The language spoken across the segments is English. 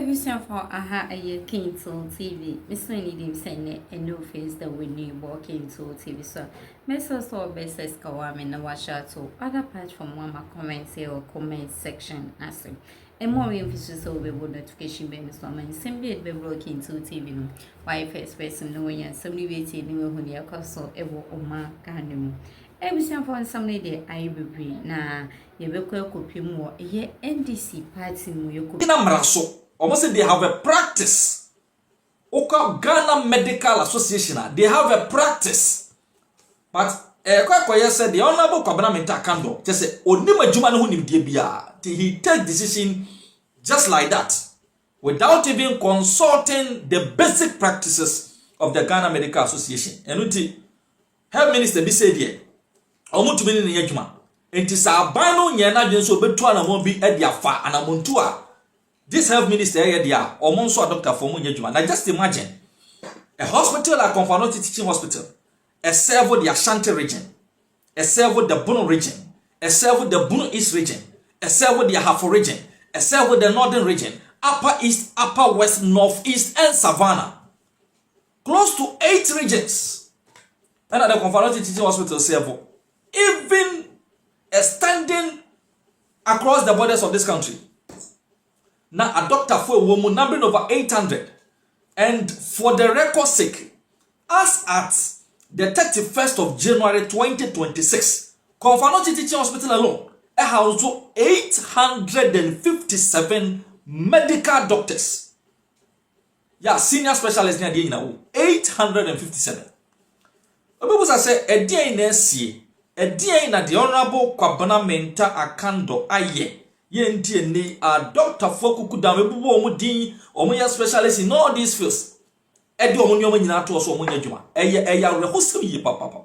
Ebusia for aha a Kinto TV. Miss Winnie Dim send a new face that we need walking to TV. So, Mrs. or Besses Kawam and Washa to other platform one comments or comment section. As a more emphasis over notification by Miss Woman, simply be working to TV. Why first person knowing and somebody waiting when you are castle ever Oma Gandemu. Ebusia for some lady I will be na Yebeko copy more a NDC party mu Yoko. Almost say they have a practice. Oka Ghana Medical Association, they have a practice. But Kwakwa said the Honorable Mahama Akandoh just say Onima Jumanu hu nimdie bia. He take decision just like that without even consulting the basic practices of the Ghana Medical Association. Enuti Health Minister bi say there. Omo tumi ni adwuma. Enti sa aban no nya na dwen so betu anamon bi e dia fa anamontu a this health minister here dia omonso a doctor for munye juma. Now just imagine a hospital like Confanoti Teaching Hospital, a servo the Ashanti region, a servo the Bono region, a servo the Bono East region, a servo the Ahafo region, a servo the Northern region, Upper East, Upper West, Northeast, and Savannah. Close to 8 regions. And at the Confanoti Teaching Hospital servo, even extending across the borders of this country. Now a doctor for a woman numbering over 800, and for the record sake, as at the 31st of January 2026, Confanoti Teaching Hospital alone has 857 medical doctors. Yeah, senior specialists near the now 857. People say a day in NC, a day in the Honorable Mahama Akandoh aye. Yenti a doctor for kukudame bubu omudin omuya specialist in all these fields. Edi omunyo nyina to so omunya djuma. Eya rehosem yi papa.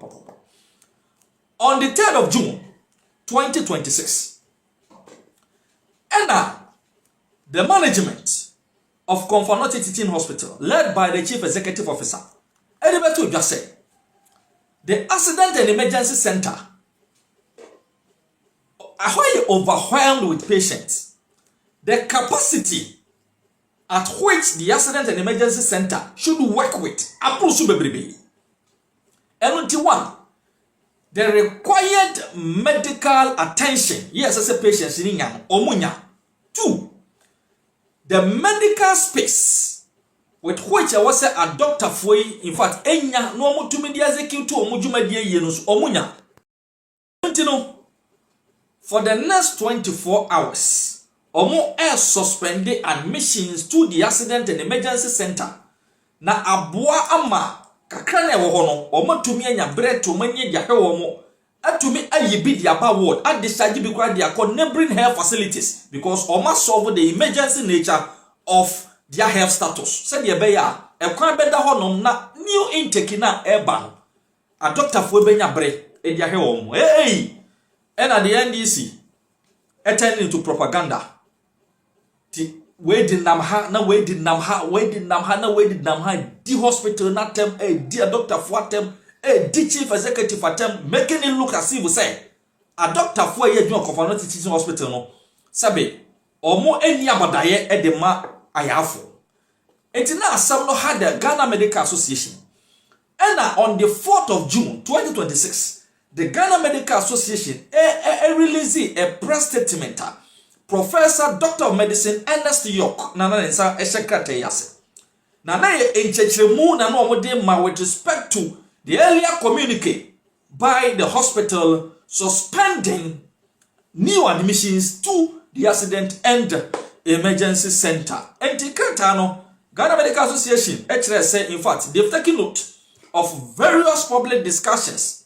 On the 3rd of June 2026. And the management of Confanoti Teaching Hospital, led by the Chief Executive Officer, Edibetu just said, the Accident and Emergency Center are overwhelmed with patients. The capacity at which the Accident and Emergency Center should work with and one, the required medical attention. Yes, as a patient in omunya. 2, the medical space with which I was a doctor for. In fact, enya no mo tumi di execute omujuma die yenus omunya. For the next 24 hours, Omo air suspended admissions to the Accident and Emergency Center. Na abua ama kakrane wo hono, Omo tumi anya bread to manye dia hwe omo. Atumi ayibi dia ba ward, at discharge bi kwa dia neighboring health facilities because Omo solve the emergency nature of their health status. Said ye be ya, e kwa beda hono na new intake na eba. A doctor fo benya bread e dia hwe omo. Hey! And at the NDC, attending to propaganda. We did namha, na we did namha, the hospital not them, dear doctor for them, the chief executive for them, making it look as if we say, a doctor for a year Confanoti Teaching Hospital, no, Sabe, or more any abadaye at the ma ayafo. It's now some no had the Ghana Medical Association. And on the 4th of June 2026, the Ghana Medical Association released a press statement. Professor Doctor of Medicine Ernest York nana nsa secretary yase. Nana enchechemu na no modem ma with respect to the earlier communique by the hospital suspending new admissions to the Accident and Emergency Center. Antikatano Ghana Medical Association say in fact they've taken note of various public discussions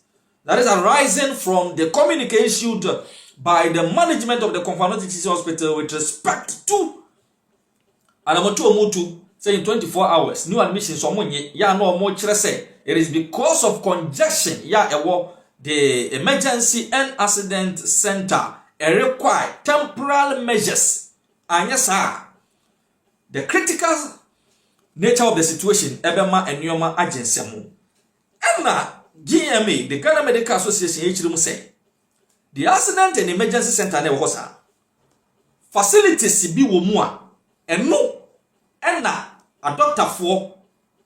that is arising from the communique issued by the management of the Confanoti Teaching Hospital with respect to Anamotu Omutu saying 24 hours new admissions ya no more say it is because of congestion the emergency and accident center require temporal measures and yes the critical nature of the situation ebema enyoma agency mu GMA, the Ghana Medical Association, say the Accident and Emergency Center facilities be wo mu a eno Enna a doctor for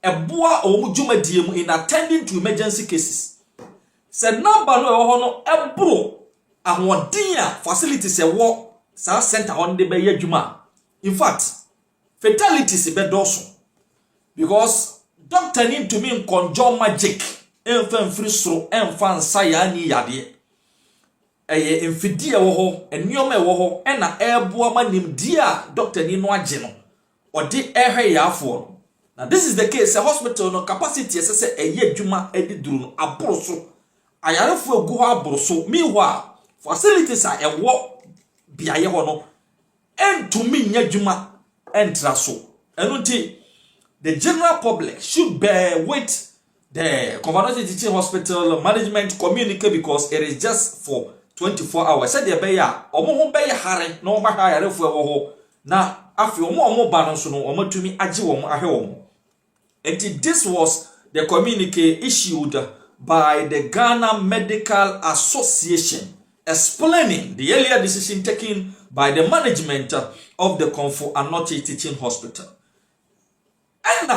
a boa or dwumadie in attending to emergency cases. Said number no ebro ahoden facilities e wo sa center on the be adwuma. In fact, fatalities be doso because doctor need to mean conjure magic enfan free soro enfan saya ni yade. Eye emfidie wo ho enioma wo ho na eboa manim dia doctor ni no age no odi ehwe yafo. Now this is the case, a hospital no capacity say eye adwuma edi duru no aboroso ayarefo egu ho aboroso meanwhile facilities are ewo biaye ho no entumi nya adwuma entra so enunti the general public should bear with the Commonwealth Teaching Hospital management communicate because it is just for 24 hours. Said the beya omo ho beya hare no ba ha yarefo ewo ho na afi omo ba no so no omo tumi age wo mo ahwe wo. And this was the communique issued by the Ghana Medical Association explaining the earlier decision taken by the management of the Komfo Anokye Teaching Hospital. And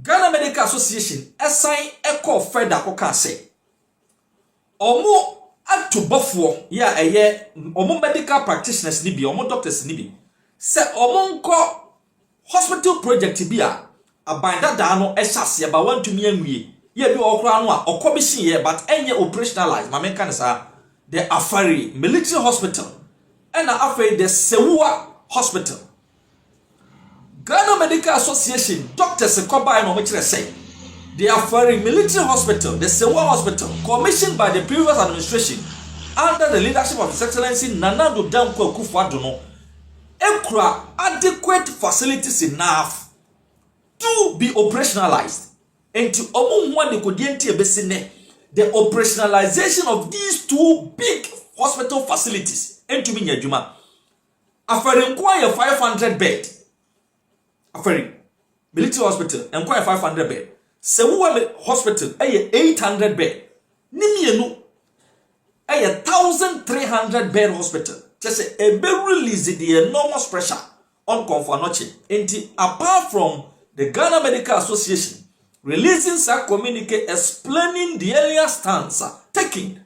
Ghana Medical Association assign echo further ko say omo atubofo ya eye omo medical practitioners ni bi omo doctors ni bi se omo nko hospital project bi a abanda da no ehase ba wantumi anwie ye bi okra no a okobishi ye but enye operationalize ma menka ne sa the Afari military hospital and after the Sewua hospital. Ghana Medical Association doctors kobai no mechire say the Afari military hospital, the Sewua hospital, commissioned by the previous administration under the leadership of His Excellency Nana Addo Dankwa Akufo-Addo no ekura adequate facilities enough to be operationalized. And to the operationalization of these two big hospital facilities and to be Nyajuma. After inquire 500 bed. After military hospital, inquire 500 bed. Sewua hospital, 800 bed. Nimienu, 1,300 bed hospital. Just a very release the enormous pressure on Komfo Anokye. And apart from the Ghana Medical Association releasing sàck communique explaining the earlier stance taken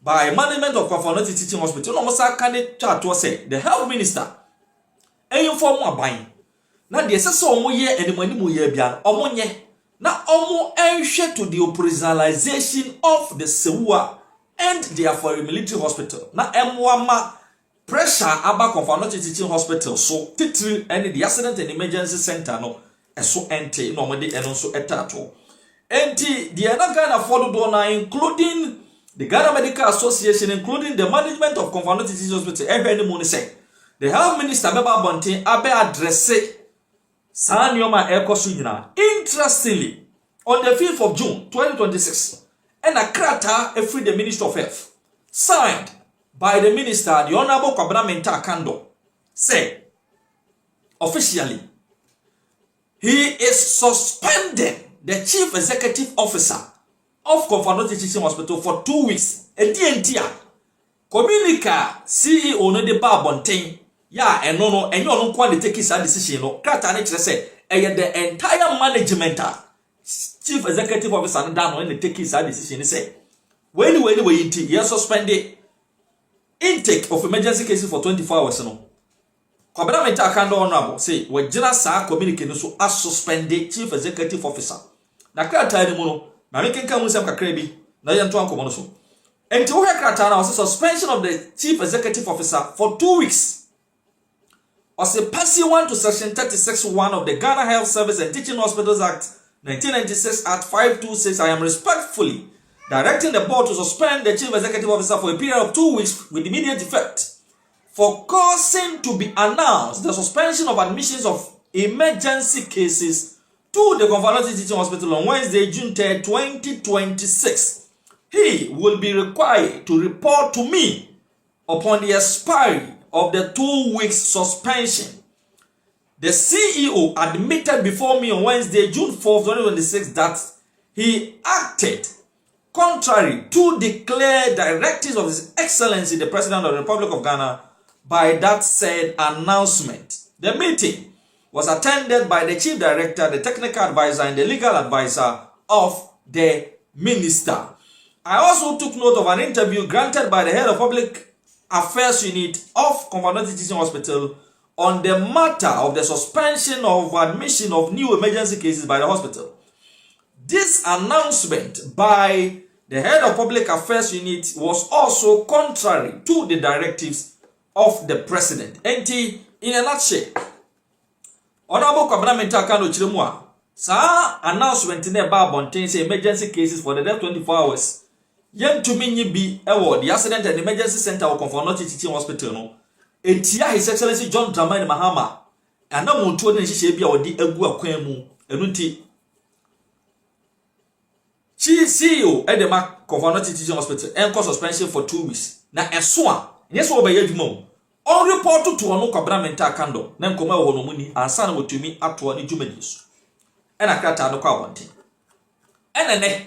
by management of Komfo Anokye Teaching Hospital. No mosa can chat to say the health minister inform aban na de sese omo ye enimani mu ye bia omo nye na omo enhwe to the operationalization of the Sewua and the Afari military hospital na emwama pressure aba Komfo Anokye Teaching Hospital so titiri and the accident and emergency center no eso ente no mode eno so etato enti the Ghana follow do including the Ghana Medical Association, including the management of Komfo Anokye Teaching Hospital. Every money say the health minister beba bonten abe address sa nyoma ekoso nyina. Interestingly, on the 5th of June 2026 and a krata free the Minister of Health signed by the minister, the Honorable Mahama Akandoh, say officially he is suspending the Chief Executive Officer of Komfo Anokye Teaching Hospital for 2 weeks. A DNT communica CEO no de ba bonten ya eno no enyo no kwa de take his decision no krata ne kire say the entire management Chief Executive Officer no down no take his decision say when inti he suspended intake of emergency cases for 24 hours no. Mahama Akandoh honorable say we gina sa communicate no so as suspended Chief Executive Officer. Na krata ni mu no na mekenka mu sem kakra bi na ye nto ankomo no so. Enti wo krata na was suspension of the Chief Executive Officer for 2 weeks. Was a pursuant to section 36(1) of the Ghana Health Service and Teaching Hospitals Act 1996 at 526. I am respectfully directing the board to suspend the Chief Executive Officer for a period of 2 weeks with immediate effect for causing to be announced the suspension of admissions of emergency cases to the Komfo Anokye Teaching Hospital on Wednesday, June 3rd, 2026. He will be required to report to me upon the expiry of the 2 weeks suspension. The CEO admitted before me on Wednesday, June 4th, 2026 that he acted contrary to the clear directives of His Excellency the President of the Republic of Ghana by that said announcement. The meeting was attended by the chief director, the technical advisor, and the legal advisor of the minister. I also took note of an interview granted by the head of public affairs unit of Comfort Teaching Hospital on the matter of the suspension of admission of new emergency cases by the hospital. This announcement by the head of public affairs unit was also contrary to the directives of the president. And in a nutshell, Honorable Mahama Akandoh Chiremua, sa announcement in the Babontin say emergency cases for the next 24 hours. Yen to me be the accident and emergency center of Comfort Teaching Hospital no. Etia His Excellency John Dramani Mahama and na muntu ne hihye bia odi agu akwan mu enunti Chi CEO Edema Comfort Teaching Hospital enko suspension for 2 weeks na eso a nyeso obaye adwuma on report to ono Mahama Akandoh na nkoma wo no muni ansa na wotumi ato ne dwuma ni so ena krata no kwa wonte enene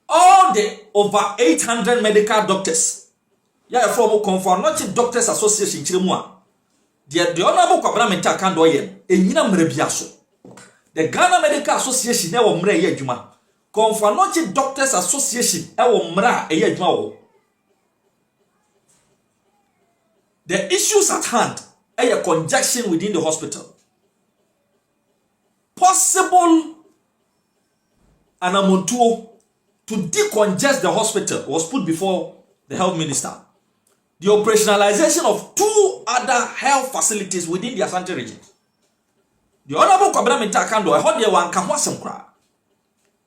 all the over 800 medical doctors from Comfort Doctors Association Chiremua. The Honorable Mahama Akandoh yen enyina mrebia so. The Ghana Medical Association e wo mra ye adwuma. Comfort Doctors Association e wo mra e ye adwuma wo. The issues at hand a congestion within the hospital. Possible anamontuo to decongest the hospital was put before the health minister. The operationalization of 2 other health facilities within the Ashanti region. The Honorable Mahama Akandoh, I heard there one Kamwasem kra.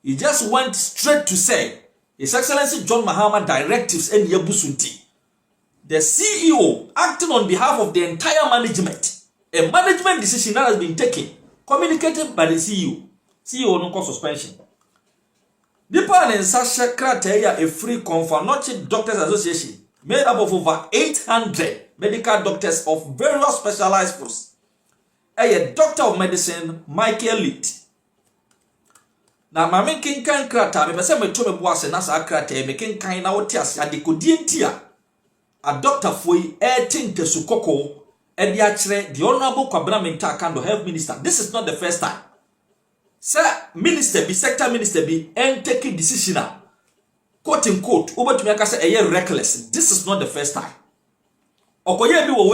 He just went straight to say, His Excellency John Mahama directives and Yebusunti. The CEO acting on behalf of the entire management. A management decision that has been taken, communicated by the CEO. CEO no cause suspension. Nipa and Sasha Krateya a free Comfort Doctors Association made up of over 800 medical doctors of various specialized posts. A doctor of medicine, Michael Litt. Now, my making kind crata, me say me to me boase na sa krata making kind na wotias adekodi ntia. A doctor foi etin tesukoko e dia kire the Honorable Mahama Akandoh health minister. This is not the first time. Sir, minister be sector minister be and taking decision. Quote unquote, over to me I say a year reckless. This is not the first time. Okoye bi wo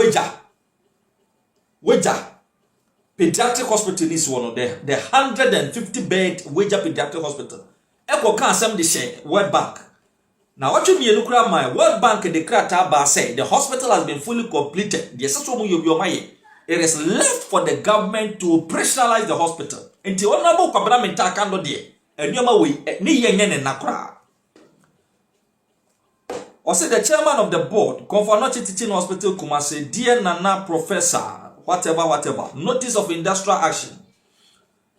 Weja pediatric hospital is one of the 150 bed Weja pediatric hospital. Eko kan asem de share World Bank. Now what you mean kura my World Bank the krata ba say the hospital has been fully completed. The seso mu yobi omaye. It is left for the government to operationalize the hospital. Until Honorable Mahama Akandoh de enyoma we ni yenye ne nakra. Also, the chairman of the board, Comfort Teaching Hospital Kumasi, dear Nana Professor, whatever, notice of industrial action.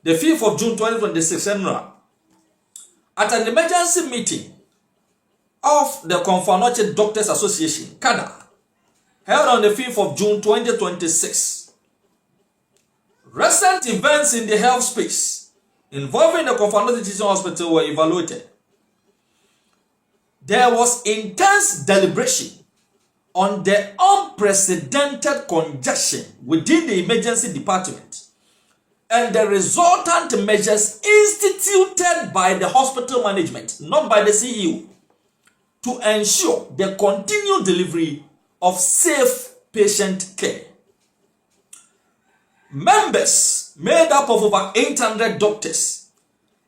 The 5th of June 2026, at an emergency meeting of the Comfort Doctors Association, KATH, held on the 5th of June 2026. Recent events in the health space involving the Comfort Teaching Hospital were evaluated. There was intense deliberation on the unprecedented congestion within the emergency department and the resultant measures instituted by the hospital management, not by the CEO, to ensure the continued delivery of safe patient care. Members made up of over 800 doctors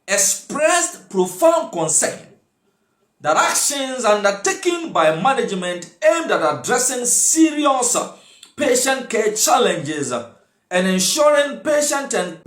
expressed profound concern that actions undertaken by management aimed at addressing serious patient care challenges and ensuring patient and